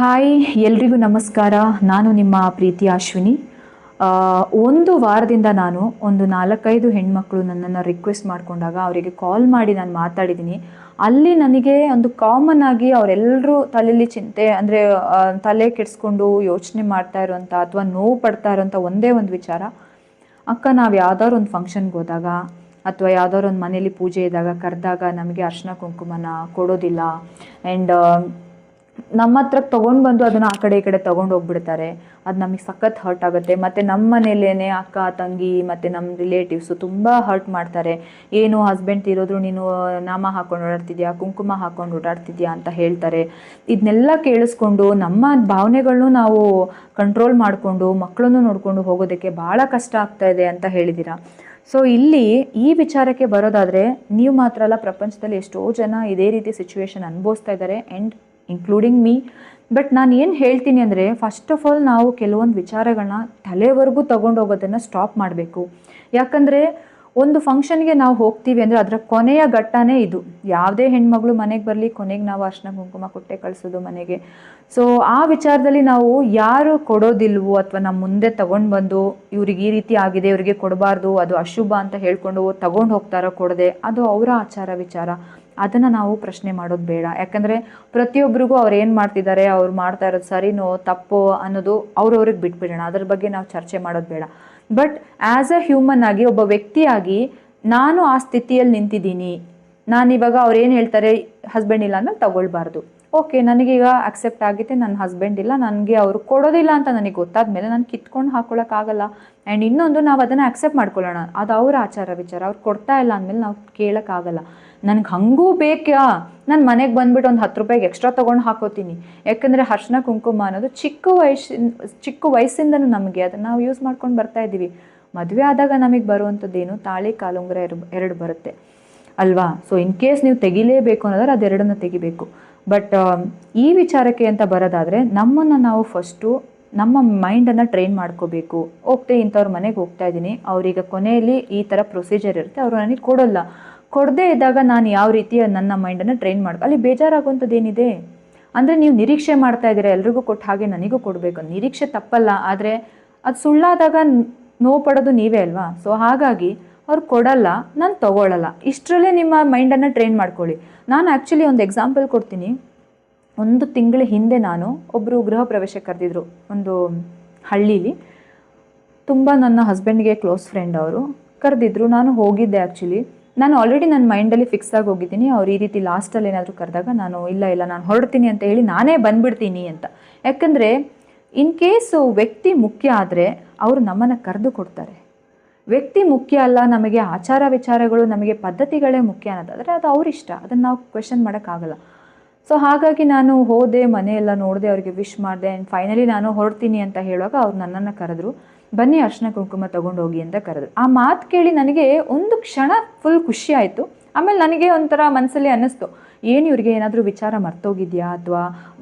Hi ಎಲ್ರಿಗೂ ನಮಸ್ಕಾರ. ನಾನು ನಿಮ್ಮ ಪ್ರೀತಿ ಅಶ್ವಿನಿ. ಒಂದು ವಾರದಿಂದ ನಾನು ಒಂದು 4-5 ಹೆಣ್ಮಕ್ಳು ನನ್ನನ್ನು ರಿಕ್ವೆಸ್ಟ್ ಮಾಡಿಕೊಂಡಾಗ ಅವರಿಗೆ ಕಾಲ್ ಮಾಡಿ ನಾನು ಮಾತಾಡಿದ್ದೀನಿ. ಅಲ್ಲಿ ನನಗೆ ಒಂದು ಕಾಮನ್ ಆಗಿ ಅವರೆಲ್ಲರೂ ತಲೆಯಲ್ಲಿ ಚಿಂತೆ ಅಂದರೆ ತಲೆ ಕೆಡಿಸ್ಕೊಂಡು ಯೋಚನೆ ಮಾಡ್ತಾ ಇರೋಂಥ ಅಥವಾ ನೋವು ಪಡ್ತಾ ಇರೋಂಥ ಒಂದೇ ಒಂದು ವಿಚಾರ, ಅಕ್ಕ ನಾವು ಯಾವ್ದಾದ್ರು ಒಂದು ಫಂಕ್ಷನ್ಗೆ ಹೋದಾಗ ಅಥವಾ ಯಾವ್ದಾದ್ರು ಒಂದು ಮನೇಲಿ ಪೂಜೆ ಇದ್ದಾಗ ಕರೆದಾಗ ನಮಗೆ ಅರ್ಶಿನ ಕುಂಕುಮನ ಕೊಡೋದಿಲ್ಲ. ಆ್ಯಂಡ್ ನಮ್ಮ ಹತ್ರ ತೊಗೊಂಡು ಬಂದು ಅದನ್ನು ಆ ಕಡೆ ಈ ಕಡೆ ತೊಗೊಂಡು ಹೋಗ್ಬಿಡ್ತಾರೆ. ಅದು ನಮಗೆ ಸಖತ್ ಹರ್ಟ್ ಆಗುತ್ತೆ. ಮತ್ತು ನಮ್ಮ ಮನೇಲೇ ಅಕ್ಕ ತಂಗಿ ಮತ್ತು ನಮ್ಮ ರಿಲೇಟಿವ್ಸು ತುಂಬ ಹರ್ಟ್ ಮಾಡ್ತಾರೆ. ಏನು ಹಸ್ಬೆಂಡ್ ತೀರೋದ್ರು ನೀನು ನಾಮ ಹಾಕ್ಕೊಂಡು ಓಡಾಡ್ತಿದ್ಯಾ, ಕುಂಕುಮ ಹಾಕ್ಕೊಂಡು ಓಡಾಡ್ತಿದ್ಯಾ ಅಂತ ಹೇಳ್ತಾರೆ. ಇದನ್ನೆಲ್ಲ ಕೇಳಿಸ್ಕೊಂಡು ನಮ್ಮ ಭಾವನೆಗಳನ್ನೂ ನಾವು ಕಂಟ್ರೋಲ್ ಮಾಡಿಕೊಂಡು ಮಕ್ಕಳನ್ನು ನೋಡಿಕೊಂಡು ಹೋಗೋದಕ್ಕೆ ಭಾಳ ಕಷ್ಟ ಆಗ್ತಾ ಇದೆ ಅಂತ ಹೇಳಿದ್ದೀರಾ. ಸೊ ಇಲ್ಲಿ ಈ ವಿಚಾರಕ್ಕೆ ಬರೋದಾದರೆ ನೀವು ಮಾತ್ರ ಅಲ್ಲ, ಪ್ರಪಂಚದಲ್ಲಿ ಎಷ್ಟೋ ಜನ ಇದೇ ರೀತಿ ಸಿಚುವೇಶನ್ ಅನುಭವಿಸ್ತಾ ಇದ್ದಾರೆ, ಆ್ಯಂಡ್ ಇನ್ಕ್ಲೂಡಿಂಗ್ ಮೀ. ಬಟ್ ನಾನು ಏನು ಹೇಳ್ತೀನಿ ಅಂದರೆ, ಫಸ್ಟ್ ಆಫ್ ಆಲ್ ನಾವು ಕೆಲವೊಂದು ವಿಚಾರಗಳನ್ನ ತಲೆವರೆಗೂ ತೊಗೊಂಡು ಹೋಗೋದನ್ನು ಸ್ಟಾಪ್ ಮಾಡಬೇಕು. ಯಾಕಂದರೆ ಒಂದು ಫಂಕ್ಷನ್ಗೆ ನಾವು ಹೋಗ್ತೀವಿ ಅಂದರೆ ಅದರ ಕೊನೆಯ ಘಟ್ಟನೇ ಇದು. ಯಾವುದೇ ಹೆಣ್ಮಗಳು ಮನೆಗೆ ಬರಲಿ, ಕೊನೆಗೆ ನಾವು ಅರ್ಶಿನ ಕುಂಕುಮ ಕೊಟ್ಟೆ ಕಳಿಸೋದು ಮನೆಗೆ. ಸೊ ಆ ವಿಚಾರದಲ್ಲಿ ನಾವು ಯಾರು ಕೊಡೋದಿಲ್ವೋ ಅಥವಾ ನಮ್ಮ ಮುಂದೆ ತೊಗೊಂಡು ಬಂದು ಇವ್ರಿಗೆ ಈ ರೀತಿ ಆಗಿದೆ, ಇವರಿಗೆ ಕೊಡಬಾರ್ದು, ಅದು ಅಶುಭ ಅಂತ ಹೇಳ್ಕೊಂಡು ತೊಗೊಂಡು ಹೋಗ್ತಾರೋ ಕೊಡದೆ, ಅದು ಅವರ ಆಚಾರ ವಿಚಾರ. ಅದನ್ನು ನಾವು ಪ್ರಶ್ನೆ ಮಾಡೋದು ಬೇಡ. ಯಾಕಂದರೆ ಪ್ರತಿಯೊಬ್ಬರಿಗೂ ಅವ್ರು ಏನು ಮಾಡ್ತಿದ್ದಾರೆ, ಅವ್ರು ಮಾಡ್ತಾ ಇರೋದು ಸರಿನೋ ತಪ್ಪೋ ಅನ್ನೋದು ಅವ್ರವ್ರಿಗೆ ಬಿಟ್ಬಿಡೋಣ. ಅದ್ರ ಬಗ್ಗೆ ನಾವು ಚರ್ಚೆ ಮಾಡೋದು ಬೇಡ. ಬಟ್ ಆ್ಯಸ್ ಅ ಹ್ಯೂಮನ್ ಆಗಿ, ಒಬ್ಬ ವ್ಯಕ್ತಿಯಾಗಿ ನಾನು ಆ ಸ್ಥಿತಿಯಲ್ಲಿ ನಿಂತಿದ್ದೀನಿ. ನಾನಿವಾಗ ಅವ್ರು ಏನು ಹೇಳ್ತಾರೆ, ಹಸ್ಬೆಂಡ್ ಇಲ್ಲ ಅಂದಮೇಲೆ ತಗೊಳ್ಬಾರ್ದು. ಓಕೆ, ನನಗೀಗ ಅಕ್ಸೆಪ್ಟ್ ಆಗಿದೆ, ನನ್ನ ಹಸ್ಬೆಂಡ್ ಇಲ್ಲ, ನನಗೆ ಅವರು ಕೊಡೋದಿಲ್ಲ ಅಂತ ನನಗೆ ಗೊತ್ತಾದ ಮೇಲೆ ನಾನು ಕಿತ್ಕೊಂಡು ಹಾಕ್ಕೊಳಕ್ಕಾಗಲ್ಲ. ಆ್ಯಂಡ್ ಇನ್ನೊಂದು, ನಾವು ಅದನ್ನು ಅಕ್ಸೆಪ್ಟ್ ಮಾಡ್ಕೊಳ್ಳೋಣ, ಅದು ಅವ್ರ ಆಚಾರ ವಿಚಾರ. ಅವ್ರು ಕೊಡ್ತಾ ಇಲ್ಲ ಅಂದಮೇಲೆ ನಾವು ಕೇಳೋಕ್ಕಾಗಲ್ಲ. ನನಗೆ ಹಂಗೂ ಬೇಕಾ, ನಾನು ಮನೆಗೆ ಬಂದುಬಿಟ್ಟು ಒಂದು 10 ರೂಪಾಯಿಗೆ ಎಕ್ಸ್ಟ್ರಾ ತೊಗೊಂಡು ಹಾಕೋತೀನಿ. ಯಾಕಂದರೆ ಅರ್ಶಿನ ಕುಂಕುಮ ಅನ್ನೋದು ಚಿಕ್ಕ ವಯಸ್ಸಿಂದನೂ ನಮಗೆ ಅದನ್ನು ನಾವು ಯೂಸ್ ಮಾಡ್ಕೊಂಡು ಬರ್ತಾ ಇದ್ದೀವಿ. ಮದುವೆ ಆದಾಗ ನಮಗೆ ಬರುವಂಥದ್ದೇನು, ತಾಳಿ ಕಾಲುಂಗುರ 2 ಬರುತ್ತೆ ಅಲ್ವಾ. ಸೊ ಇನ್ ಕೇಸ್ ನೀವು ತೆಗಿಲೇಬೇಕು ಅನ್ನೋದಾದ್ರೆ ಅದೆರಡನ್ನು ತೆಗಿಬೇಕು. ಬಟ್ ಈ ವಿಚಾರಕ್ಕೆ ಅಂತ ಬರೋದಾದರೆ, ನಮ್ಮನ್ನು ನಾವು ಫಸ್ಟು ನಮ್ಮ ಮೈಂಡನ್ನು ಟ್ರೈನ್ ಮಾಡ್ಕೋಬೇಕು. ಇಂಥವ್ರ ಮನೆಗೆ ಹೋಗ್ತಾ ಇದ್ದೀನಿ, ಅವ್ರೀಗ ಕೊನೆಯಲ್ಲಿ ಈ ಥರ ಪ್ರೊಸೀಜರ್ ಇರುತ್ತೆ, ಅವರು ನನಗೆ ಕೊಡದೇ ಇದ್ದಾಗ ನಾನು ಯಾವ ರೀತಿ ನನ್ನ ಮೈಂಡನ್ನು ಟ್ರೈನ್ ಅಲ್ಲಿ ಬೇಜಾರಾಗುವಂಥದ್ದು ಏನಿದೆ ಅಂದರೆ, ನೀವು ನಿರೀಕ್ಷೆ ಮಾಡ್ತಾ ಇದ್ದೀರಾ ಎಲ್ರಿಗೂ ಕೊಟ್ಟು ಹಾಗೆ ನನಗೂ ಕೊಡಬೇಕು. ನಿರೀಕ್ಷೆ ತಪ್ಪಲ್ಲ, ಆದರೆ ಅದು ಸುಳ್ಳಾದಾಗ ನೋವು ಪಡೋದು ನೀವೇ ಅಲ್ವಾ. ಸೊ ಹಾಗಾಗಿ ಅವ್ರು ಕೊಡಲ್ಲ, ನಾನು ತೊಗೊಳ್ಳಲ್ಲ, ಇಷ್ಟರಲ್ಲೇ ನಿಮ್ಮ ಮೈಂಡನ್ನು ಟ್ರೈನ್ ಮಾಡ್ಕೊಳ್ಳಿ. ನಾನು ಆ್ಯಕ್ಚುಲಿ ಒಂದು ಎಕ್ಸಾಂಪಲ್ ಕೊಡ್ತೀನಿ. 1 ತಿಂಗಳ ಹಿಂದೆ ನಾನು ಒಬ್ಬರು ಗೃಹ ಪ್ರವೇಶ ಕರೆದಿದ್ರು ಒಂದು ಹಳ್ಳೀಲಿ. ತುಂಬ ನನ್ನ ಹಸ್ಬೆಂಡ್ಗೆ ಕ್ಲೋಸ್ ಫ್ರೆಂಡ್ ಅವರು ಕರೆದಿದ್ರು. ನಾನು ಹೋಗಿದ್ದೆ. ಆ್ಯಕ್ಚುಲಿ ನಾನು ಆಲ್ರೆಡಿ ನನ್ನ ಮೈಂಡಲ್ಲಿ ಫಿಕ್ಸ್ ಆಗಿ ಹೋಗಿದ್ದೀನಿ, ಅವ್ರು ಈ ರೀತಿ ಲಾಸ್ಟಲ್ಲಿ ಏನಾದರೂ ಕರೆದಾಗ ನಾನು ಇಲ್ಲ ನಾನು ಹೊರಡ್ತೀನಿ ಅಂತ ಹೇಳಿ ನಾನೇ ಬಂದುಬಿಡ್ತೀನಿ ಅಂತ. ಯಾಕಂದರೆ ಇನ್ ಕೇಸು ವ್ಯಕ್ತಿ ಮುಖ್ಯ ಆದರೆ ಅವರು ನಮ್ಮನ್ನು ಕರೆದು ಕೊಡ್ತಾರೆ. ವ್ಯಕ್ತಿ ಮುಖ್ಯ ಅಲ್ಲ, ನಮಗೆ ಆಚಾರ ವಿಚಾರಗಳು, ನಮಗೆ ಪದ್ಧತಿಗಳೇ ಮುಖ್ಯ ಅನ್ನೋದಾದರೆ ಅದು ಅವ್ರಿಷ್ಟ, ಅದನ್ನು ನಾವು ಕ್ವೆಶನ್ ಮಾಡೋಕ್ಕಾಗಲ್ಲ. ಸೊ ಹಾಗಾಗಿ ನಾನು ಹೋದೆ, ಮನೆಯೆಲ್ಲ ನೋಡಿದೆ, ಅವರಿಗೆ ವಿಶ್ ಮಾಡಿದೆ. ಆ್ಯಂಡ್ ಫೈನಲಿ ನಾನು ಹೊರಡ್ತೀನಿ ಅಂತ ಹೇಳುವಾಗ ಅವ್ರು ನನ್ನನ್ನು ಕರೆದ್ರು, ಬನ್ನಿ ಅರ್ಶಿನ ಕುಂಕುಮ ತೊಗೊಂಡೋಗಿ ಅಂತ ಕರೆದ್ರು. ಆ ಮಾತು ಕೇಳಿ ನನಗೆ ಒಂದು ಕ್ಷಣ ಫುಲ್ ಖುಷಿ ಆಯಿತು. ಆಮೇಲೆ ನನಗೆ ಒಂಥರ ಮನಸ್ಸಲ್ಲಿ ಅನ್ನಿಸ್ತು, ಏನು ಇವ್ರಿಗೆ ಏನಾದರೂ ವಿಚಾರ ಮರ್ತೋಗಿದೆಯಾ, ಅಥವಾ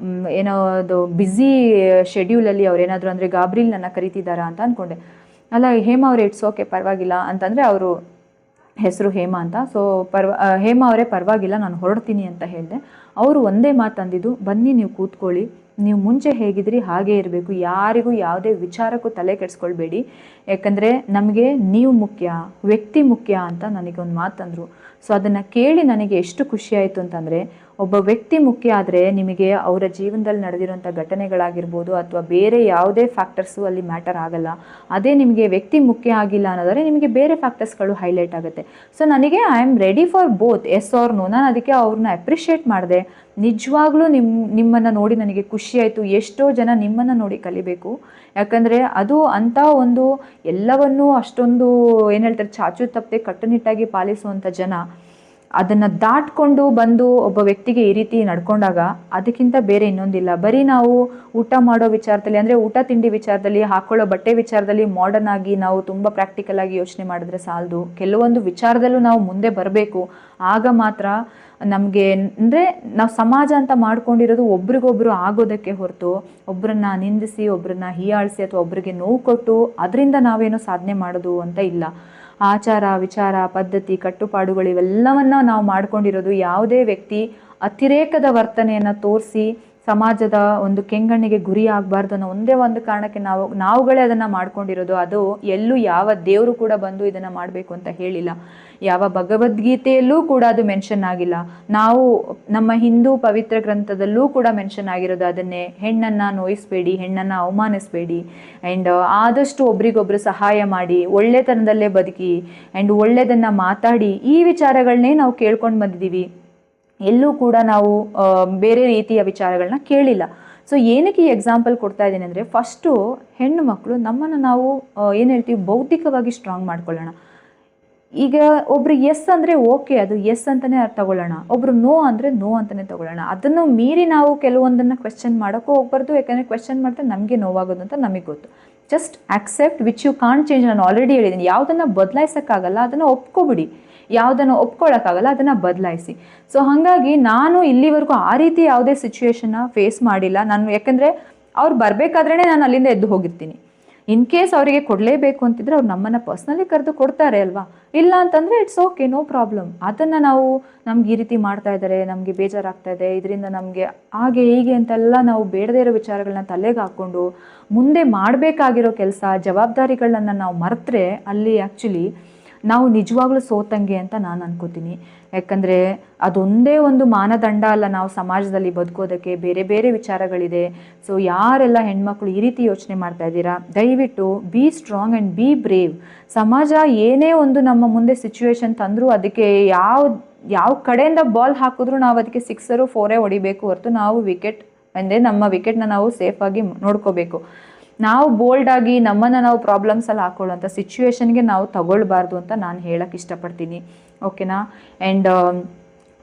ಏನೋ ಅದು ಬ್ಯುಸಿ ಶೆಡ್ಯೂಲಲ್ಲಿ ಅವ್ರೇನಾದರೂ ಅಂದರೆ ಗಾಬ್ರಿಲ್ ನನ್ನ ಕರಿತಿದ್ದಾರಾ ಅಂತ ಅಂದ್ಕೊಂಡೆ. ಅಲ್ಲ, ಹೇಮಾ ಅವರೇ ಇಟ್ಸ್ ಓಕೆ, ಪರವಾಗಿಲ್ಲ ಅಂತಂದರೆ, ಅವರು ಹೆಸರು ಹೇಮಾ ಅಂತ. ಸೊ ಹೇಮಾ ಅವರೇ ಪರವಾಗಿಲ್ಲ, ನಾನು ಹೊರಡ್ತೀನಿ ಅಂತ ಹೇಳಿದೆ. ಅವರು ಒಂದೇ ಮಾತು ಅಂದಿದ್ದು, ಬನ್ನಿ ನೀವು ಕೂತ್ಕೊಳ್ಳಿ, ನೀವು ಮುಂಚೆ ಹೇಗಿದ್ರಿ ಹಾಗೇ ಇರಬೇಕು, ಯಾರಿಗೂ ಯಾವುದೇ ವಿಚಾರಕ್ಕೂ ತಲೆ ಕೆಡಿಸ್ಕೊಳ್ಬೇಡಿ, ಯಾಕಂದರೆ ನಮಗೆ ನೀವು ಮುಖ್ಯ, ವ್ಯಕ್ತಿ ಮುಖ್ಯ ಅಂತ ನನಗೊಂದು ಮಾತಂದರು. ಸೊ ಅದನ್ನು ಕೇಳಿ ನನಗೆ ಎಷ್ಟು ಖುಷಿ ಆಯಿತು ಅಂತಂದರೆ, ಒಬ್ಬ ವ್ಯಕ್ತಿ ಮುಖ್ಯ ಆದರೆ ನಿಮಗೆ ಅವರ ಜೀವನದಲ್ಲಿ ನಡೆದಿರೋಂಥ ಘಟನೆಗಳಾಗಿರ್ಬೋದು ಅಥವಾ ಬೇರೆ ಯಾವುದೇ ಫ್ಯಾಕ್ಟರ್ಸು ಅಲ್ಲಿ ಮ್ಯಾಟರ್ ಆಗಲ್ಲ. ಅದೇ ನಿಮಗೆ ವ್ಯಕ್ತಿ ಮುಖ್ಯ ಆಗಿಲ್ಲ ಅನ್ನೋದಾದರೆ ನಿಮಗೆ ಬೇರೆ ಫ್ಯಾಕ್ಟರ್ಸ್ಗಳು ಹೈಲೈಟ್ ಆಗುತ್ತೆ. ಸೊ ನನಗೆ I am ready for both, yes or no. ನಾನು ಅದಕ್ಕೆ ಅವ್ರನ್ನ ಅಪ್ರಿಷಿಯೇಟ್ ಮಾಡಿದೆ. ನಿಜವಾಗ್ಲೂ ನಿಮ್ಮನ್ನು ನೋಡಿ ನನಗೆ ಖುಷಿ ಆಯಿತು. ಎಷ್ಟೋ ಜನ ನಿಮ್ಮನ್ನು ನೋಡಿ ಕಲಿಬೇಕು. ಯಾಕಂದರೆ ಅದು ಅಂಥ ಒಂದು ಎಲ್ಲವನ್ನೂ ಅಷ್ಟೊಂದು ಏನು ಹೇಳ್ತಾರೆ, ಚಾಚು ತಪ್ಪದೆ ಕಟ್ಟುನಿಟ್ಟಾಗಿ ಪಾಲಿಸುವಂಥ ಜನ ಅದನ್ನು ದಾಟ್ಕೊಂಡು ಬಂದು ಒಬ್ಬ ವ್ಯಕ್ತಿಗೆ ಈ ರೀತಿ ನಡ್ಕೊಂಡಾಗ ಅದಕ್ಕಿಂತ ಬೇರೆ ಇನ್ನೊಂದಿಲ್ಲ. ಬರೀ ನಾವು ಊಟ ಮಾಡೋ ವಿಚಾರದಲ್ಲಿ, ಅಂದರೆ ಊಟ ತಿಂಡಿ ವಿಚಾರದಲ್ಲಿ, ಹಾಕ್ಕೊಳ್ಳೋ ಬಟ್ಟೆ ವಿಚಾರದಲ್ಲಿ ಮಾಡರ್ನ್ ಆಗಿ ನಾವು ತುಂಬ ಪ್ರಾಕ್ಟಿಕಲ್ ಆಗಿ ಯೋಚನೆ ಮಾಡಿದ್ರೆ ಸಾಲದು. ಕೆಲವೊಂದು ವಿಚಾರದಲ್ಲೂ ನಾವು ಮುಂದೆ ಬರಬೇಕು. ಆಗ ಮಾತ್ರ ನಮಗೆ, ಅಂದರೆ ನಾವು ಸಮಾಜ ಅಂತ ಮಾಡ್ಕೊಂಡಿರೋದು ಒಬ್ರಿಗೊಬ್ರು ಆಗೋದಕ್ಕೆ ಹೊರತು ಒಬ್ಬರನ್ನ ನಿಂದಿಸಿ, ಒಬ್ಬರನ್ನ ಹೀಯಾಳಿಸಿ ಅಥವಾ ಒಬ್ಬರಿಗೆ ನೋವು ಕೊಟ್ಟು ಅದರಿಂದ ನಾವೇನೋ ಸಾಧನೆ ಮಾಡೋದು ಅಂತ ಇಲ್ಲ. ಆಚಾರ ವಿಚಾರ ಪದ್ಧತಿ ಕಟ್ಟುಪಾಡುಗಳು ಇವೆಲ್ಲವನ್ನ ನಾವು ಮಾಡ್ಕೊಂಡಿರೋದು ಯಾವುದೇ ವ್ಯಕ್ತಿ ಅತಿರೇಕದ ವರ್ತನೆಯನ್ನು ತೋರಿಸಿ ಸಮಾಜದ ಒಂದು ಕೆಂಗಣ್ಣಿಗೆ ಗುರಿ ಆಗಬಾರ್ದು ಅನ್ನೋ ಒಂದೇ ಒಂದು ಕಾರಣಕ್ಕೆ ನಾವುಗಳೇ ಅದನ್ನು ಮಾಡ್ಕೊಂಡಿರೋದು. ಅದು ಎಲ್ಲೂ ಯಾವ ದೇವರು ಕೂಡ ಬಂದು ಇದನ್ನು ಮಾಡಬೇಕು ಅಂತ ಹೇಳಿಲ್ಲ, ಯಾವ ಭಗವದ್ಗೀತೆಯಲ್ಲೂ ಕೂಡ ಅದು ಮೆನ್ಷನ್ ಆಗಿಲ್ಲ. ನಾವು ನಮ್ಮ ಹಿಂದೂ ಪವಿತ್ರ ಗ್ರಂಥದಲ್ಲೂ ಕೂಡ ಮೆನ್ಷನ್ ಆಗಿರೋದು ಅದನ್ನೇ, ಹೆಣ್ಣನ್ನು ನೋಯಿಸಬೇಡಿ, ಹೆಣ್ಣನ್ನು ಅವಮಾನಿಸಬೇಡಿ, ಆ್ಯಂಡ್ ಆದಷ್ಟು ಒಬ್ರಿಗೊಬ್ರು ಸಹಾಯ ಮಾಡಿ, ಒಳ್ಳೆತನದಲ್ಲೇ ಬದುಕಿ, ಆ್ಯಂಡ್ ಒಳ್ಳೆಯದನ್ನು ಮಾತಾಡಿ, ಈ ವಿಚಾರಗಳನ್ನೇ ನಾವು ಕೇಳ್ಕೊಂಡು ಬಂದಿದ್ದೀವಿ. ಎಲ್ಲೂ ಕೂಡ ನಾವು ಬೇರೆ ರೀತಿಯ ವಿಚಾರಗಳನ್ನ ಕೇಳಿಲ್ಲ. ಸೊ ಏನಕ್ಕೆ ಈ ಎಕ್ಸಾಂಪಲ್ ಕೊಡ್ತಾ ಇದ್ದೀನಿ ಅಂದರೆ, ಫಸ್ಟು ಹೆಣ್ಣು ಮಕ್ಕಳು ನಮ್ಮನ್ನು ನಾವು ಏನು ಹೇಳ್ತೀವಿ, ಬೌದ್ಧಿಕವಾಗಿ ಸ್ಟ್ರಾಂಗ್ ಮಾಡ್ಕೊಳ್ಳೋಣ. ಈಗ ಒಬ್ರು ಎಸ್ ಅಂದರೆ ಓಕೆ, ಅದು ಎಸ್ ಅಂತಲೇ ತಗೊಳ್ಳೋಣ, ಒಬ್ರು ನೋ ಅಂದರೆ ನೋ ಅಂತಲೇ ತಗೊಳ್ಳೋಣ. ಅದನ್ನು ಮೀರಿ ನಾವು ಕೆಲವೊಂದನ್ನು ಕ್ವೆಶ್ಚನ್ ಮಾಡೋಕ್ಕೂ ಹೋಗ್ಬಾರ್ದು, ಯಾಕಂದರೆ ಕ್ವೆಶ್ಚನ್ ಮಾಡಿದ್ರೆ ನಮಗೆ ನೋವಾಗೋದು ಅಂತ ನಮಗೆ ಗೊತ್ತು. Just accept which you can't change. ನಾನು ಆಲ್ರೆಡಿ ಹೇಳಿದ್ದೀನಿ, ಯಾವುದನ್ನು ಬದಲಾಯಿಸೋಕ್ಕಾಗಲ್ಲ ಅದನ್ನು ಒಪ್ಕೊಬಿಡಿ, ಯಾವುದನ್ನು ಒಪ್ಕೊಳ್ಳೋಕ್ಕಾಗಲ್ಲ ಅದನ್ನು ಬದಲಾಯಿಸಿ. ಸೊ ಹಾಗಾಗಿ ನಾನು ಇಲ್ಲಿವರೆಗೂ ಆ ರೀತಿ ಯಾವುದೇ ಸಿಚುವೇಶನ್ನ ಫೇಸ್ ಮಾಡಿಲ್ಲ ನಾನು, ಯಾಕಂದರೆ ಅವ್ರು ಬರಬೇಕಾದ್ರೇ ನಾನು ಅಲ್ಲಿಂದ ಎದ್ದು ಹೋಗಿರ್ತೀನಿ. ಇನ್ ಕೇಸ್ ಅವರಿಗೆ ಕೊಡಲೇಬೇಕು ಅಂತಿದ್ರೆ ಅವ್ರು ನಮ್ಮನ್ನು ಪರ್ಸ್ನಲಿ ಕರೆದು ಕೊಡ್ತಾರೆ ಅಲ್ವಾ, ಇಲ್ಲ ಅಂತಂದರೆ ಇಟ್ಸ್ ಓಕೆ, ನೋ ಪ್ರಾಬ್ಲಮ್. ಅದನ್ನು ನಾವು ನಮ್ಗೆ ಈ ರೀತಿ ಮಾಡ್ತಾ ಇದ್ದಾರೆ, ನಮಗೆ ಬೇಜಾರಾಗ್ತಾ ಇದೆ, ಇದರಿಂದ ನಮಗೆ ಹಾಗೆ ಹೀಗೆ ಅಂತೆಲ್ಲ ನಾವು ಬೇಡದೇ ಇರೋ ವಿಚಾರಗಳನ್ನ ತಲೆಗೆ ಹಾಕ್ಕೊಂಡು ಮುಂದೆ ಮಾಡಬೇಕಾಗಿರೋ ಕೆಲಸ ಜವಾಬ್ದಾರಿಗಳನ್ನ ನಾವು ಮರೆತರೆ ಅಲ್ಲಿ ಆ್ಯಕ್ಚುಲಿ ನಾವು ನಿಜವಾಗ್ಲೂ ಸೋತಂಗೆ ಅಂತ ನಾನು ಅನ್ಕೋತೀನಿ. ಯಾಕಂದರೆ ಅದೊಂದೇ ಒಂದು ಮಾನದಂಡ ಅಲ್ಲ ನಾವು ಸಮಾಜದಲ್ಲಿ ಬದುಕೋದಕ್ಕೆ, ಬೇರೆ ಬೇರೆ ವಿಚಾರಗಳಿದೆ. ಸೊ ಯಾರೆಲ್ಲ ಹೆಣ್ಮಕ್ಳು ಈ ರೀತಿ ಯೋಚನೆ ಮಾಡ್ತಾ ಇದ್ದೀರಾ, ದಯವಿಟ್ಟು be strong and be brave. ಸಮಾಜ ಏನೇ ಒಂದು ನಮ್ಮ ಮುಂದೆ ಸಿಚುವೇಶನ್ ತಂದರೂ ಅದಕ್ಕೆ ಯಾವ ಕಡೆಯಿಂದ ಬಾಲ್ ಹಾಕಿದ್ರೂ ನಾವು ಅದಕ್ಕೆ 6 or 4 ಹೊಡಿಬೇಕು ಹೊರತು ನಾವು ವಿಕೆಟ್ ಅಂದರೆ ನಮ್ಮ ವಿಕೆಟ್ನ ನಾವು ಸೇಫಾಗಿ ನೋಡ್ಕೋಬೇಕು. ನಾವು ಬೋಲ್ಡಾಗಿ ನಮ್ಮನ್ನು ನಾವು ಪ್ರಾಬ್ಲಮ್ಸಲ್ಲಿ ಹಾಕೊಳ್ಳೋಂಥ ಸಿಚುವೇಶನ್ಗೆ ನಾವು ತಗೊಳ್ಬಾರ್ದು ಅಂತ ನಾನು ಹೇಳಕ್ಕೆ ಇಷ್ಟಪಡ್ತೀನಿ. ಓಕೆನಾ? ಆ್ಯಂಡ್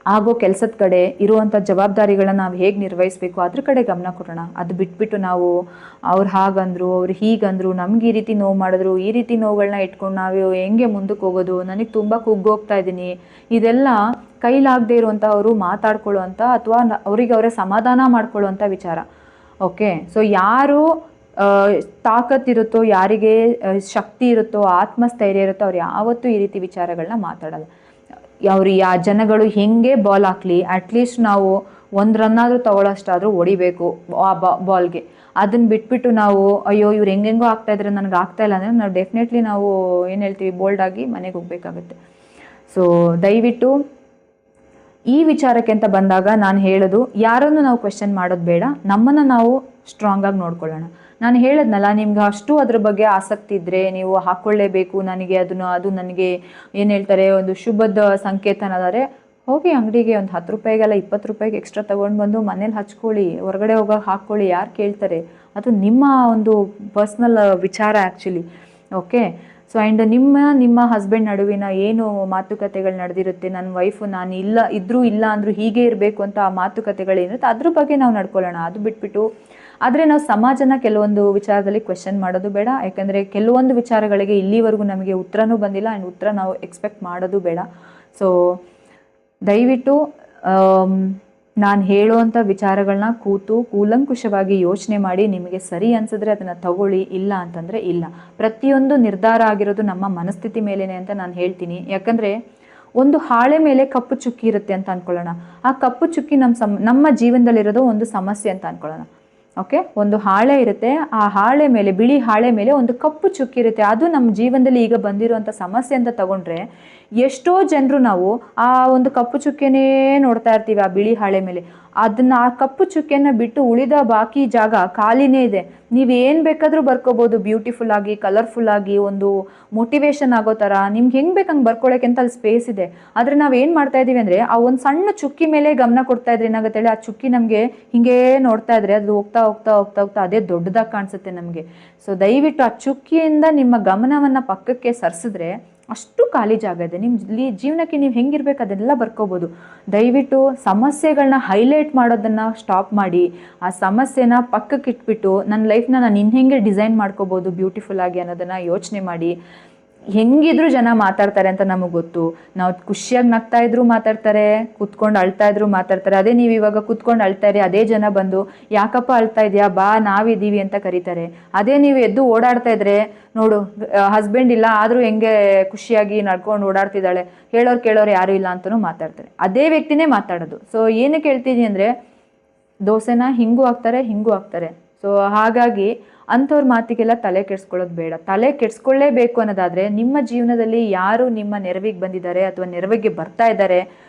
ಆಗೋ ಕೆಲಸದ ಕಡೆ ಇರುವಂಥ ಜವಾಬ್ದಾರಿಗಳನ್ನ ನಾವು ಹೇಗೆ ನಿರ್ವಹಿಸಬೇಕು ಅದ್ರ ಕಡೆ ಗಮನ ಕೊಡೋಣ. ಅದು ಬಿಟ್ಬಿಟ್ಟು ನಾವು ಅವ್ರು ಹಾಗಂದ್ರು, ಅವ್ರು ಹೀಗಂದ್ರು, ನಮ್ಗೆ ಈ ರೀತಿ ನೋವು ಮಾಡಿದ್ರು, ಈ ರೀತಿ ನೋವುಗಳನ್ನ ಇಟ್ಕೊಂಡು ನಾವು ಹೆಂಗೆ ಮುಂದಕ್ಕೆ ಹೋಗೋದು, ನನಗೆ ತುಂಬ ಕುಗ್ಗೋಗ್ತಾ ಇದ್ದೀನಿ, ಇದೆಲ್ಲ ಕೈಲಾಗದೇ ಇರುವಂಥವರು ಮಾತಾಡ್ಕೊಳ್ಳುವಂಥ ಅಥವಾ ಅವರಿಗೆ ಅವರೇ ಸಮಾಧಾನ ಮಾಡ್ಕೊಳ್ಳುವಂಥ ವಿಚಾರ. ಓಕೆ, ಸೊ ಯಾರು ತಾಕತ್ತಿರುತ್ತೋ, ಯಾರಿಗೆ ಶಕ್ತಿ ಇರುತ್ತೋ, ಆತ್ಮಸ್ಥೈರ್ಯ ಇರುತ್ತೋ, ಅವ್ರು ಯಾವತ್ತೂ ಈ ರೀತಿ ವಿಚಾರಗಳನ್ನ ಮಾತಾಡಲ್ಲ. ಅವ್ರು ಜನಗಳು ಹೆಂಗೆ ಬಾಲ್ ಹಾಕ್ಲಿ, ಅಟ್ಲೀಸ್ಟ್ ನಾವು 1 run ಆದರೂ ತಗೊಳ್ಳೋಷ್ಟಾದರೂ ಹೊಡಿಬೇಕು ಆ ಬಾಲ್ಗೆ. ಅದನ್ನು ಬಿಟ್ಬಿಟ್ಟು ನಾವು ಅಯ್ಯೋ ಇವ್ರು ಹೆಂಗೆಂಗೋ ಆಗ್ತಾಯಿದ್ರೆ ನನಗೆ ಆಗ್ತಾಯಿಲ್ಲ ಅಂದರೆ ನಾವು ಡೆಫಿನೆಟ್ಲಿ ನಾವು ಏನು ಹೇಳ್ತೀವಿ, ಬೋಲ್ಡಾಗಿ ಮನೆಗೆ ಹೋಗಬೇಕಾಗುತ್ತೆ. ಸೊ ದಯವಿಟ್ಟು ಈ ವಿಚಾರಕ್ಕೆ ಅಂತ ಬಂದಾಗ ನಾನು ಹೇಳೋದು, ಯಾರನ್ನು ನಾವು ಕ್ವೆಶ್ಚನ್ ಮಾಡೋದು ಬೇಡ, ನಮ್ಮನ್ನು ನಾವು ಸ್ಟ್ರಾಂಗಾಗಿ ನೋಡ್ಕೊಳ್ಳೋಣ. ನಾನು ಹೇಳಿದ್ನಲ್ಲ, ನಿಮ್ಗೆ ಅಷ್ಟು ಅದ್ರ ಬಗ್ಗೆ ಆಸಕ್ತಿ ಇದ್ದರೆ ನೀವು ಹಾಕ್ಕೊಳ್ಳೇಬೇಕು, ನನಗೆ ಅದು ನನಗೆ ಏನು ಹೇಳ್ತಾರೆ ಒಂದು ಶುಭದ ಸಂಕೇತ ಅನ್ನೋದಾದರೆ ಹೋಗಿ ಅಂಗಡಿಗೆ ಒಂದು 10 ರೂಪಾಯಿಗೆಲ್ಲ 20 ರೂಪಾಯಿಗೆ ಎಕ್ಸ್ಟ್ರಾ ತೊಗೊಂಡು ಬಂದು ಮನೇಲಿ ಹಚ್ಕೊಳ್ಳಿ, ಹೊರಗಡೆ ಹೋಗೋಕೆ ಹಾಕ್ಕೊಳ್ಳಿ, ಯಾರು ಕೇಳ್ತಾರೆ? ಅದು ನಿಮ್ಮ ಒಂದು ಪರ್ಸ್ನಲ್ ವಿಚಾರ ಆ್ಯಕ್ಚುಲಿ. ಓಕೆ, ಸೊ ಆ್ಯಂಡ್ ನಿಮ್ಮ ಹಸ್ಬೆಂಡ್ ನಡುವಿನ ಏನು ಮಾತುಕತೆಗಳು ನಡೆದಿರುತ್ತೆ, ನನ್ನ ವೈಫು ನಾನು ಇಲ್ಲ ಅಂದರೂ ಹೀಗೆ ಇರಬೇಕು ಅಂತ ಆ ಮಾತುಕತೆಗಳೇನಿರುತ್ತೆ ಅದ್ರ ಬಗ್ಗೆ ನಾವು ನಡ್ಕೊಳ್ಳೋಣ. ಅದು ಬಿಟ್ಬಿಟ್ಟು ಆದರೆ ನಾವು ಸಮಾಜನ ಕೆಲವೊಂದು ವಿಚಾರದಲ್ಲಿ ಕ್ವೆಶ್ಚನ್ ಮಾಡೋದು ಬೇಡ. ಯಾಕಂದರೆ ಕೆಲವೊಂದು ವಿಚಾರಗಳಿಗೆ ಇಲ್ಲಿವರೆಗೂ ನಮಗೆ ಉತ್ತರನೂ ಬಂದಿಲ್ಲ ಆ್ಯಂಡ್ ಉತ್ತರ ನಾವು ಎಕ್ಸ್ಪೆಕ್ಟ್ ಮಾಡೋದು ಬೇಡ. ಸೊ ದಯವಿಟ್ಟು ನಾನು ಹೇಳುವಂಥ ವಿಚಾರಗಳನ್ನ ಕೂಲಂಕುಷವಾಗಿ ಯೋಚನೆ ಮಾಡಿ ನಿಮಗೆ ಸರಿ ಅನಿಸಿದ್ರೆ ಅದನ್ನು ತಗೊಳ್ಳಿ, ಇಲ್ಲ ಅಂತಂದರೆ ಇಲ್ಲ. ಪ್ರತಿಯೊಂದು ನಿರ್ಧಾರ ಆಗಿರೋದು ನಮ್ಮ ಮನಸ್ಥಿತಿ ಮೇಲೇ ಅಂತ ನಾನು ಹೇಳ್ತೀನಿ. ಯಾಕಂದರೆ ಒಂದು ಹಾಳೆ ಮೇಲೆ ಕಪ್ಪು ಚುಕ್ಕಿ ಇರುತ್ತೆ ಅಂತ ಅಂದ್ಕೊಳ್ಳೋಣ, ಆ ಕಪ್ಪು ಚುಕ್ಕಿ ನಮ್ಮ ಜೀವನದಲ್ಲಿರೋದು ಒಂದು ಸಮಸ್ಯೆ ಅಂತ ಅಂದ್ಕೊಳ್ಳೋಣ. ಓಕೆ, ಒಂದು ಹಾಳೆ ಇರುತ್ತೆ, ಆ ಹಾಳೆ ಮೇಲೆ, ಬಿಳಿ ಹಾಳೆ ಮೇಲೆ ಒಂದು ಕಪ್ಪು ಚುಕ್ಕಿ ಇರುತ್ತೆ, ಅದು ನಮ್ಮ ಜೀವನದಲ್ಲಿ ಈಗ ಬಂದಿರುವಂಥ ಸಮಸ್ಯೆ ಅಂತ ತಗೊಂಡ್ರೆ ಎಷ್ಟೋ ಜನರು ನಾವು ಆ ಒಂದು ಕಪ್ಪು ಚುಕ್ಕೆನೇ ನೋಡ್ತಾ ಇರ್ತೀವಿ ಆ ಬಿಳಿ ಹಾಳೆ ಮೇಲೆ. ಆ ಕಪ್ಪು ಚುಕ್ಕೆಯನ್ನು ಬಿಟ್ಟು ಉಳಿದ ಬಾಕಿ ಜಾಗ ಖಾಲಿನೇ ಇದೆ. ನೀವೇನು ಬೇಕಾದರೂ ಬರ್ಕೋಬೋದು, ಬ್ಯೂಟಿಫುಲ್ ಆಗಿ, ಕಲರ್ಫುಲ್ ಆಗಿ, ಒಂದು ಮೋಟಿವೇಶನ್ ಆಗೋ ಥರ ನಿಮ್ಗೆ ಹೆಂಗೆ ಬೇಕು ಹಂಗೆ ಬರ್ಕೊಳ್ಳೋಕೆ ಅಂತ ಅಲ್ಲಿ ಸ್ಪೇಸ್ ಇದೆ. ಆದರೆ ನಾವೇನು ಮಾಡ್ತಾ ಇದ್ದೀವಿ ಅಂದರೆ ಆ ಒಂದು ಸಣ್ಣ ಚುಕ್ಕಿ ಮೇಲೆ ಗಮನ ಕೊಡ್ತಾ ಇದ್ರೆ ಏನಾಗುತ್ತೆ ಹೇಳಿ, ಆ ಚುಕ್ಕಿ ನಮಗೆ ಹಿಂಗೇ ನೋಡ್ತಾ ಇದ್ರೆ ಅದು ಹೋಗ್ತಾ ಹೋಗ್ತಾ ಹೋಗ್ತಾ ಹೋಗ್ತಾ ಅದೇ ದೊಡ್ಡದಾಗಿ ಕಾಣಿಸುತ್ತೆ ನಮಗೆ. ಸೊ ದಯವಿಟ್ಟು ಆ ಚುಕ್ಕಿಯಿಂದ ನಿಮ್ಮ ಗಮನವನ್ನು ಪಕ್ಕಕ್ಕೆ ಸರಿಸಿದ್ರೆ ಅಷ್ಟು ಖಾಲಿ ಜಾಗ ಇದೆ ನಿಮ್ಮ ಜೀವನಕ್ಕೆ. ನೀವು ಹೆಂಗಿರ್ಬೇಕು ಅದೆಲ್ಲ ಬರ್ಕೋಬೋದು. ದಯವಿಟ್ಟು ಸಮಸ್ಯೆಗಳನ್ನ ಹೈಲೈಟ್ ಮಾಡೋದನ್ನು ಸ್ಟಾಪ್ ಮಾಡಿ ಆ ಸಮಸ್ಯೆನ ಪಕ್ಕಕ್ಕೆ ಇಟ್ಬಿಟ್ಟು ನನ್ನ ಲೈಫ್ನ ನಾನು ಹೆಂಗೆ ಡಿಸೈನ್ ಮಾಡ್ಕೋಬೋದು ಬ್ಯೂಟಿಫುಲ್ ಆಗಿ ಅನ್ನೋದನ್ನು ಯೋಚನೆ ಮಾಡಿ. ಹೆಂಗಿದ್ರು ಜನ ಮಾತಾಡ್ತಾರೆ ಅಂತ ನಮಗೆ ಗೊತ್ತು. ನಾವು ಖುಷಿಯಾಗಿ ನಗ್ತಾ ಇದ್ರು ಮಾತಾಡ್ತಾರೆ, ಕುತ್ಕೊಂಡು ಅಳ್ತಾ ಇದ್ರು ಮಾತಾಡ್ತಾರೆ. ಅದೇ ನೀವು ಇವಾಗ ಕುತ್ಕೊಂಡು ಅಳ್ತಾ ಇರಿ, ಅದೇ ಜನ ಬಂದು ಯಾಕಪ್ಪ ಅಳ್ತಾ ಇದೆಯಾ, ಬಾ ನಾವಿದ್ದೀವಿ ಅಂತ ಕರೀತಾರೆ. ಅದೇ ನೀವು ಎದ್ದು ಓಡಾಡ್ತಾ ಇದ್ರೆ, ನೋಡು ಹಸ್ಬೆಂಡ್ ಇಲ್ಲ ಆದರೂ ಹೆಂಗೆ ಖುಷಿಯಾಗಿ ನಡ್ಕೊಂಡು ಓಡಾಡ್ತಿದ್ದಾಳೆ, ಹೇಳೋರು ಕೇಳೋರು ಯಾರೂ ಇಲ್ಲ ಅಂತಲೂ ಮಾತಾಡ್ತಾರೆ. ಅದೇ ವ್ಯಕ್ತಿನೇ ಮಾತಾಡೋದು. ಸೊ ಏನಕ್ಕೆ ಹೇಳ್ತೀನಿ ಅಂದರೆ, ದೋಸೆನ ಹಿಂಗೂ ಹಾಕ್ತಾರೆ. ಸೊ ಹಾಗಾಗಿ ಅಂಥವ್ರ ಮಾತಿಗೆಲ್ಲ ತಲೆ ಕೆಡಿಸ್ಕೊಳ್ಳೋದು ಬೇಡ. ತಲೆ ಕೆಡಿಸ್ಕೊಳ್ಳೇಬೇಕು ಅನ್ನೋದಾದರೆ ನಿಮ್ಮ ಜೀವನದಲ್ಲಿ ಯಾರು ನಿಮ್ಮ ನೆರವಿಗೆ ಬಂದಿದ್ದಾರೆ ಅಥವಾ ನೆರವಿಗೆ ಬರ್ತಾ ಇದ್ದಾರೆ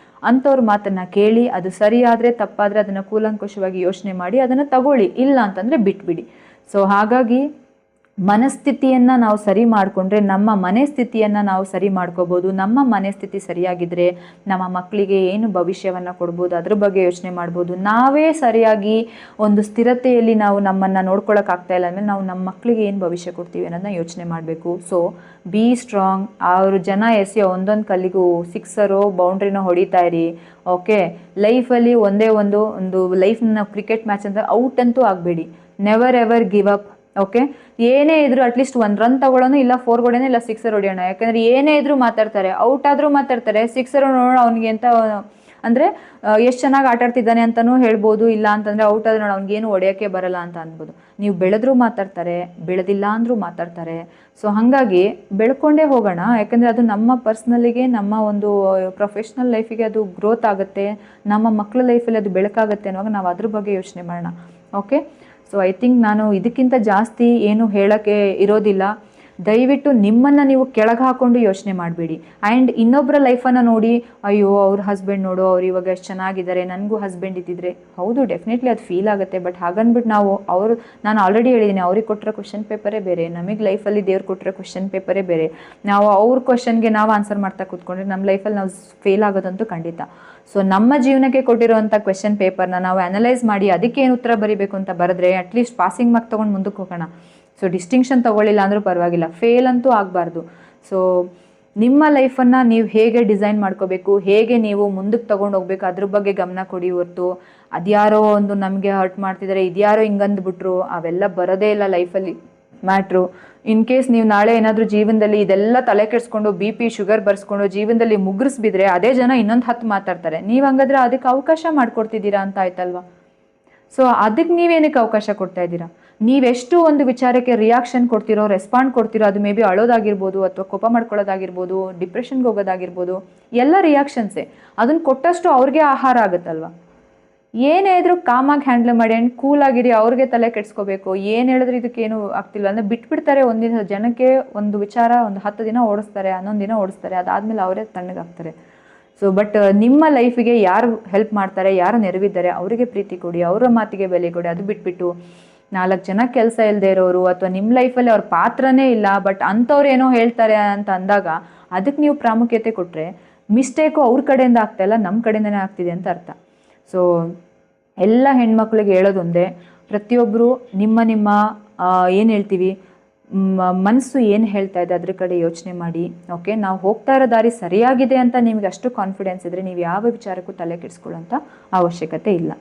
ಅಂಥವ್ರ ಮಾತನ್ನು ಕೇಳಿ, ಅದು ಸರಿಯಾದರೆ ತಪ್ಪಾದರೆ ಅದನ್ನು ಕೂಲಂಕುಷವಾಗಿ ಯೋಚನೆ ಮಾಡಿ ಅದನ್ನು ತಗೊಳ್ಳಿ, ಇಲ್ಲ ಅಂತಂದರೆ ಬಿಟ್ಬಿಡಿ. ಸೊ ಹಾಗಾಗಿ ಮನಸ್ಥಿತಿಯನ್ನು ನಾವು ಸರಿ ಮಾಡಿಕೊಂಡ್ರೆ ನಮ್ಮ ಮನೆ ಸ್ಥಿತಿಯನ್ನು ನಾವು ಸರಿ ಮಾಡ್ಕೋಬೋದು. ನಮ್ಮ ಮನೆ ಸ್ಥಿತಿ ಸರಿಯಾಗಿದ್ದರೆ ನಮ್ಮ ಮಕ್ಕಳಿಗೆ ಏನು ಭವಿಷ್ಯವನ್ನು ಕೊಡ್ಬೋದು ಅದ್ರ ಬಗ್ಗೆ ಯೋಚನೆ ಮಾಡ್ಬೋದು. ನಾವೇ ಸರಿಯಾಗಿ ಒಂದು ಸ್ಥಿರತೆಯಲ್ಲಿ ನಾವು ನಮ್ಮನ್ನು ನೋಡ್ಕೊಳ್ಳೋಕ್ಕಾಗ್ತಾ ಇಲ್ಲ ಅಂದಮೇಲೆ ನಾವು ನಮ್ಮ ಮಕ್ಕಳಿಗೆ ಏನು ಭವಿಷ್ಯ ಕೊಡ್ತೀವಿ ಅನ್ನೋದನ್ನ ಯೋಚನೆ ಮಾಡಬೇಕು. So be strong. ಅವರು ಜನ ಎಸೆಯೋ ಒಂದೊಂದು ಕಲ್ಲಿಗೂ ಸಿಕ್ಸರೋ ಬೌಂಡ್ರಿನೋ ಹೊಡಿತಾ ಇರಿ. ಓಕೆ, ಲೈಫಲ್ಲಿ ಒಂದೇ ಒಂದು ಲೈಫ್ನ ಕ್ರಿಕೆಟ್ ಮ್ಯಾಚ್ ಅಂತ ಔಟ್ ಅಂತೂ ಆಗಬೇಡಿ. Never ever give up. Okay, ಏನೇ ಇದ್ರು ಅಟ್ಲೀಸ್ಟ್ 1 ರನ್ ತಗೊಳ್ಳೋಣ, ಇಲ್ಲ 4 ಹೊಡೆಯೋಣ, ಇಲ್ಲ 6 ಹೊಡೆಯೋಣ. ಯಾಕಂದರೆ ಏನೇ ಇದ್ರು ಮಾತಾಡ್ತಾರೆ, ಔಟ್ ಆದರೂ ಮಾತಾಡ್ತಾರೆ, 6 ನೋಡೋಣ ಅವ್ನಿಗೆ ಅಂತ, ಅಂದರೆ ಎಷ್ಟು ಚೆನ್ನಾಗಿ ಆಟ ಆಡ್ತಿದ್ದಾನೆ ಅಂತಲೂ ಹೇಳ್ಬೋದು. ಇಲ್ಲ ಅಂತಂದರೆ ಔಟ್ ಆದ್ರೆ ನೋಡಿ ಅವ್ನಿಗೇನು ಹೊಡೆಯೋಕ್ಕೆ ಬರಲ್ಲ ಅಂತ ಅನ್ಬೋದು. ನೀವು ಬೆಳೆದ್ರೂ ಮಾತಾಡ್ತಾರೆ, ಬೆಳೆದಿಲ್ಲ ಅಂದರೂ ಮಾತಾಡ್ತಾರೆ. ಸೊ ಹಾಗಾಗಿ ಬೆಳ್ಕೊಂಡೇ ಹೋಗೋಣ. ಯಾಕಂದರೆ ಅದು ನಮ್ಮ ಪರ್ಸ್ನಲ್ಲಿಗೆ, ನಮ್ಮ ಒಂದು ಪ್ರೊಫೆಷ್ನಲ್ ಲೈಫಿಗೆ ಅದು ಗ್ರೋತ್ ಆಗುತ್ತೆ, ನಮ್ಮ ಮಕ್ಕಳ ಲೈಫಲ್ಲಿ ಅದು ಬೆಳಕಾಗುತ್ತೆ ಅನ್ನುವಾಗ ನಾವು ಅದ್ರ ಬಗ್ಗೆ ಯೋಚನೆ ಮಾಡೋಣ. ಓಕೆ, ಸೊ ಐ ಥಿಂಕ್ ನಾನು ಇದಕ್ಕಿಂತ ಜಾಸ್ತಿ ಏನು ಹೇಳೋಕ್ಕೆ ಇರೋದಿಲ್ಲ. ದಯವಿಟ್ಟು ನಿಮ್ಮನ್ನು ನೀವು ಕೆಳಗೆ ಹಾಕ್ಕೊಂಡು ಯೋಚನೆ ಮಾಡಬೇಡಿ. ಆ್ಯಂಡ್ ಇನ್ನೊಬ್ಬರ ಲೈಫನ್ನು ನೋಡಿ, ಅಯ್ಯೋ ಅವ್ರ ಹಸ್ಬೆಂಡ್ ನೋಡು, ಅವ್ರು ಇವಾಗ ಎಷ್ಟು ಚೆನ್ನಾಗಿದ್ದಾರೆ, ನನಗೂ ಹಸ್ಬೆಂಡ್ ಇದ್ದಿದ್ರೆ, ಹೌದು ಡೆಫಿನೆಟ್ಲಿ ಅದು ಫೀಲ್ ಆಗುತ್ತೆ. ಬಟ್ ಹಾಗನ್ಬಿಟ್ಟು ನಾನು ಆಲ್ರೆಡಿ ಹೇಳಿದ್ದೀನಿ, ಅವ್ರಿಗೆ ಕೊಟ್ಟಿರೋ ಕ್ವೆಶ್ಚನ್ ಪೇಪರೇ ಬೇರೆ, ನಮಗೆ ಲೈಫಲ್ಲಿ ದೇವ್ರು ಕೊಟ್ಟಿರೋ ಕ್ವೆಶ್ಚನ್ ಪೇಪರೇ ಬೇರೆ. ನಾವು ಅವ್ರ ಕ್ವೆಶ್ಚನ್ಗೆ ನಾವು ಆನ್ಸರ್ ಮಾಡ್ತಾ ಕೂತ್ಕೊಂಡ್ರೆ ನಮ್ಮ ಲೈಫಲ್ಲಿ ನಾವು ಫೇಲ್ ಆಗೋದಂತೂ ಖಂಡಿತ. ಸೊ ನಮ್ಮ ಜೀವನಕ್ಕೆ ಕೊಟ್ಟಿರೋವಂಥ ಕ್ವೆಶ್ಚನ್ ಪೇಪರ್ನ ನಾವು ಅನಲೈಸ್ ಮಾಡಿ ಅದಕ್ಕೇನು ಉತ್ತರ ಬರೀಬೇಕು ಅಂತ ಬರೆದ್ರೆ ಅಟ್ಲೀಸ್ಟ್ ಪಾಸಿಂಗ್ ಮಾರ್ಕ್ ತೊಗೊಂಡು ಮುಂದಕ್ಕೆ ಹೋಗೋಣ. ಸೊ ಡಿಸ್ಟಿಂಕ್ಷನ್ ತೊಗೊಳ್ಳಿಲ್ಲ ಅಂದರೂ ಪರವಾಗಿಲ್ಲ, ಫೇಲ್ ಅಂತೂ ಆಗಬಾರ್ದು. ಸೊ ನಿಮ್ಮ ಲೈಫನ್ನು ನೀವು ಹೇಗೆ ಡಿಸೈನ್ ಮಾಡ್ಕೋಬೇಕು, ಹೇಗೆ ನೀವು ಮುಂದಕ್ಕೆ ತೊಗೊಂಡು ಹೋಗ್ಬೇಕು ಅದ್ರ ಬಗ್ಗೆ ಗಮನ ಕೊಡಿ. ಹೊರತು ಅದ್ಯಾರೋ ಒಂದು ನಮಗೆ ಹರ್ಟ್ ಮಾಡ್ತಿದ್ದಾರೆ, ಇದ್ಯಾರೋ ಹಿಂಗಂದ್ಬಿಟ್ರು, ಅವೆಲ್ಲ ಬರೋದೇ ಇಲ್ಲ ಲೈಫಲ್ಲಿ ಮ್ಯಾಟ್ರು. ಇನ್ ಕೇಸ್ ನೀವು ನಾಳೆ ಏನಾದರೂ ಜೀವನದಲ್ಲಿ ಇದೆಲ್ಲ ತಲೆ ಕೆಡಿಸ್ಕೊಂಡು BP ಶುಗರ್ ಬರ್ಸ್ಕೊಂಡು ಜೀವನದಲ್ಲಿ ಮುಗ್ರಿಸ್ಬಿದ್ರೆ ಅದೇ ಜನ ಇನ್ನೊಂದು 10 ಮಾತಾಡ್ತಾರೆ. ನೀವು ಹಂಗಾದ್ರೆ ಅದಕ್ಕೆ ಅವಕಾಶ ಮಾಡಿಕೊಡ್ತಿದ್ದೀರಾ ಅಂತ ಆಯ್ತಲ್ವಾ? ಸೊ ಅದಕ್ಕೆ ನೀವೇನಕ್ಕೆ ಅವಕಾಶ ಕೊಡ್ತಾ ಇದ್ದೀರಾ? ನೀವೆಷ್ಟು ಒಂದು ವಿಚಾರಕ್ಕೆ ರಿಯಾಕ್ಷನ್ ಕೊಡ್ತಿರೋ, ರೆಸ್ಪಾಂಡ್ ಕೊಡ್ತಿರೋ, ಅದು ಮೇ ಬಿ ಅಳೋದಾಗಿರ್ಬೋದು, ಅಥವಾ ಕೋಪ ಮಾಡ್ಕೊಳ್ಳೋದಾಗಿರ್ಬೋದು, ಡಿಪ್ರೆಷನ್ಗೆ ಹೋಗೋದಾಗಿರ್ಬೋದು, ಎಲ್ಲ ರಿಯಾಕ್ಷನ್ಸೇ. ಅದನ್ನು ಕೊಟ್ಟಷ್ಟು ಅವ್ರಿಗೆ ಆಹಾರ ಆಗುತ್ತಲ್ವ. ಏನೇ ಇದ್ರೂ ಕಾಮಾಗಿ ಹ್ಯಾಂಡಲ್ ಮಾಡಿ ಆ್ಯಂಡ್ ಕೂಲಾಗಿರಿ. ಅವ್ರಿಗೆ ತಲೆ ಕೆಡಿಸ್ಕೋಬೇಕು, ಏನು ಹೇಳಿದ್ರೆ ಇದಕ್ಕೇನು ಆಗ್ತಿಲ್ಲ ಅಂದರೆ ಬಿಟ್ಬಿಡ್ತಾರೆ. ಒಂದಿನ ಜನಕ್ಕೆ ಒಂದು ವಿಚಾರ ಒಂದು 10 ದಿನ ಓಡಿಸ್ತಾರೆ, 11 ದಿನ ಓಡಿಸ್ತಾರೆ, ಅದಾದಮೇಲೆ ಅವರೇ ತಣ್ಣಗಾಗ್ತಾರೆ. ಸೊ ಬಟ್ ನಿಮ್ಮ ಲೈಫಿಗೆ ಯಾರು ಹೆಲ್ಪ್ ಮಾಡ್ತಾರೆ, ಯಾರು ನೆರವಿದ್ದಾರೆ ಅವರಿಗೆ ಪ್ರೀತಿ ಕೊಡಿ, ಅವರ ಮಾತಿಗೆ ಬೆಲೆ ಕೊಡಿ. ಅದು ಬಿಟ್ಬಿಟ್ಟು 4 ಜನ ಕೆಲಸ ಇಲ್ಲದೆ ಇರೋರು ಅಥವಾ ನಿಮ್ಮ ಲೈಫಲ್ಲಿ ಅವ್ರ ಪಾತ್ರನೇ ಇಲ್ಲ ಬಟ್ ಅಂಥವ್ರು ಏನೋ ಹೇಳ್ತಾರೆ ಅಂತ ಅಂದಾಗ ಅದಕ್ಕೆ ನೀವು ಪ್ರಾಮುಖ್ಯತೆ ಕೊಟ್ಟರೆ ಮಿಸ್ಟೇಕು ಅವ್ರ ಕಡೆಯಿಂದ ಆಗ್ತಾಯಿಲ್ಲ, ನಮ್ಮ ಕಡೆಯಿಂದನೇ ಆಗ್ತಿದೆ ಅಂತ ಅರ್ಥ. ಸೊ ಎಲ್ಲ ಹೆಣ್ಮಕ್ಳಿಗೆ ಹೇಳೋದೊಂದೇ, ಪ್ರತಿಯೊಬ್ಬರು ನಿಮ್ಮ ಏನು ಹೇಳ್ತೀವಿ ಮನಸ್ಸು ಏನು ಹೇಳ್ತಾ ಇದೆ ಅದ್ರ ಕಡೆ ಯೋಚನೆ ಮಾಡಿ. ಓಕೆ, ನಾವು ಹೋಗ್ತಾ ಇರೋ ದಾರಿ ಸರಿಯಾಗಿದೆ ಅಂತ ನಿಮಗೆ ಅಷ್ಟು ಕಾನ್ಫಿಡೆನ್ಸ್ ಇದ್ದರೆ ನೀವು ಯಾವ ವಿಚಾರಕ್ಕೂ ತಲೆ ಕೆಡಿಸ್ಕೊಳ್ಳೋಂಥ ಅವಶ್ಯಕತೆ ಇಲ್ಲ.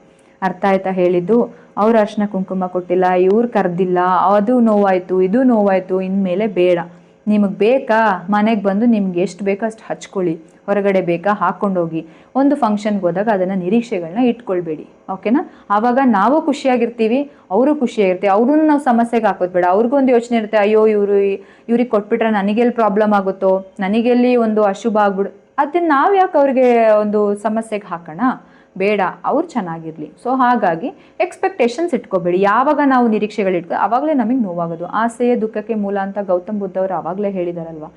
ಅರ್ಥ ಆಯ್ತಾ ಹೇಳಿದ್ದು? ಅವ್ರು ಅರ್ಶಿನ ಕುಂಕುಮ ಕೊಟ್ಟಿಲ್ಲ, ಇವ್ರು ಕರೆದಿಲ್ಲ, ಅದು ನೋವಾಯಿತು, ಇದು ನೋವಾಯಿತು, ಇನ್ಮೇಲೆ ಬೇಡ. ನಿಮಗೆ ಬೇಕಾ ಮನೆಗೆ ಬಂದು ನಿಮ್ಗೆ ಎಷ್ಟು ಬೇಕೋ ಅಷ್ಟು ಹಚ್ಕೊಳ್ಳಿ, ಹೊರಗಡೆ ಬೇಕಾ ಹಾಕ್ಕೊಂಡೋಗಿ. ಒಂದು ಫಂಕ್ಷನ್ಗೆ ಹೋದಾಗ ಅದನ್ನು ನಿರೀಕ್ಷೆಗಳನ್ನ ಇಟ್ಕೊಳ್ಬೇಡಿ. ಓಕೆನಾ? ಆವಾಗ ನಾವು ಖುಷಿಯಾಗಿರ್ತೀವಿ, ಅವರು ಖುಷಿಯಾಗಿರ್ತೀವಿ. ಅವ್ರನ್ನ ನಾವು ಸಮಸ್ಯೆಗೆ ಹಾಕೋದು ಬೇಡ. ಅವ್ರಿಗೊಂದು ಯೋಚನೆ ಇರುತ್ತೆ, ಅಯ್ಯೋ ಇವ್ರಿಗೆ ಕೊಟ್ಬಿಟ್ರೆ ನನಗೆಲ್ಲಿ ಪ್ರಾಬ್ಲಮ್ ಆಗುತ್ತೋ, ನನಗೆಲ್ಲಿ ಒಂದು ಅಶುಭ ಆಗ್ಬಿಡು. ಅದನ್ನು ನಾವು ಯಾಕೆ ಅವ್ರಿಗೆ ಒಂದು ಸಮಸ್ಯೆಗೆ ಹಾಕೋಣ? ಬೇಡ, ಅವ್ರು ಚೆನ್ನಾಗಿರಲಿ. ಸೊ ಹಾಗಾಗಿ ಎಕ್ಸ್ಪೆಕ್ಟೇಷನ್ಸ್ ಇಟ್ಕೋಬೇಡಿ. ಯಾವಾಗ ನಾವು ನಿರೀಕ್ಷೆಗಳಿಟ್ಕೋ ಆವಾಗಲೇ ನಮಗೆ ನೋವಾಗೋದು. ಆಸೆಯೇ ದುಃಖಕ್ಕೆ ಮೂಲ ಅಂತ ಗೌತಮ್ ಬುದ್ಧ ಅವರು ಆವಾಗಲೇ ಹೇಳಿದಾರಲ್ವ.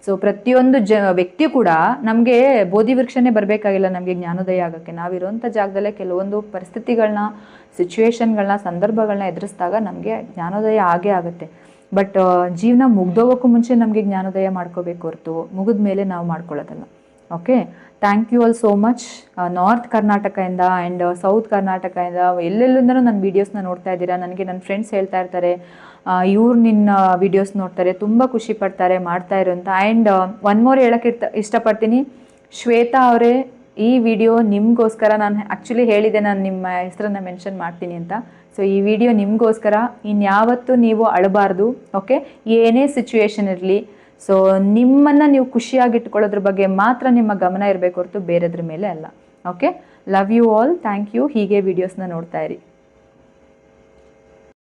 ಸೊ ಪ್ರತಿಯೊಂದು ವ್ಯಕ್ತಿ ಕೂಡ ನಮಗೆ ಬೋಧಿ ವೃಕ್ಷನೇ ಬರಬೇಕಾಗಿಲ್ಲ ನಮಗೆ ಜ್ಞಾನೋದಯ ಆಗೋಕ್ಕೆ. ನಾವಿರೋಂಥ ಜಾಗದಲ್ಲೇ ಕೆಲವೊಂದು ಪರಿಸ್ಥಿತಿಗಳನ್ನ, ಸಿಚುವೇಶನ್ಗಳನ್ನ, ಸಂದರ್ಭಗಳನ್ನ ಎದುರಿಸಿದಾಗ ನಮಗೆ ಜ್ಞಾನೋದಯ ಆಗೇ ಆಗುತ್ತೆ. ಬಟ್ ಜೀವನ ಮುಗ್ದೋಗೋಕ್ಕೂ ಮುಂಚೆ ನಮಗೆ ಜ್ಞಾನೋದಯ ಮಾಡ್ಕೋಬೇಕು ಹೊರತು ಮುಗಿದ ಮೇಲೆ ನಾವು ಮಾಡ್ಕೊಳ್ಳೋದಲ್ಲ. Okay, thank you all so much. North ಕರ್ನಾಟಕದಿಂದ ಆ್ಯಂಡ್ ಸೌತ್ ಕರ್ನಾಟಕದಿಂದ ಎಲ್ಲೆಲ್ಲಿಂದನೂ ನನ್ನ ವೀಡಿಯೋಸ್ನ ನೋಡ್ತಾ ಇದ್ದೀರಾ. ನನಗೆ ನನ್ನ ಫ್ರೆಂಡ್ಸ್ ಹೇಳ್ತಾ ಇರ್ತಾರೆ, ಇವ್ರು ನಿನ್ನ ವೀಡಿಯೋಸ್ ನೋಡ್ತಾರೆ, ತುಂಬ ಖುಷಿ ಪಡ್ತಾರೆ ಮಾಡ್ತಾ ಇರೋ ಅಂತ. ಆ್ಯಂಡ್ ಒನ್ ಮೋರ್ ಹೇಳೋಕ್ಕೆ ಇಷ್ಟಪಡ್ತೀನಿ, ಶ್ವೇತಾ ಅವರೇ, ಈ ವಿಡಿಯೋ ನಿಮಗೋಸ್ಕರ. ನಾನು ಆ್ಯಕ್ಚುಲಿ ಹೇಳಿದೆ ನಾನು ನಿಮ್ಮ ಹೆಸರನ್ನು ಮೆನ್ಷನ್ ಮಾಡ್ತೀನಿ ಅಂತ. ಸೊ ಈ ವಿಡಿಯೋ ನಿಮಗೋಸ್ಕರ. ಇನ್ಯಾವತ್ತೂ ನೀವು ಅಳಬಾರ್ದು. ಓಕೆ, ಏನೇ ಸಿಚುವೇಶನ್ ಇರಲಿ, ಸೊ ನಿಮ್ಮನ್ನು ನೀವು ಖುಷಿಯಾಗಿಟ್ಕೊಳ್ಳೋದ್ರ ಬಗ್ಗೆ ಮಾತ್ರ ನಿಮ್ಮ ಗಮನ ಇರಬೇಕು ಹೊರತು ಬೇರೆದ್ರ ಮೇಲೆ ಅಲ್ಲ. Okay, love you all, thank you. ಹೀಗೆ ವೀಡಿಯೋಸ್ನ ನೋಡ್ತಾ ಇರಿ.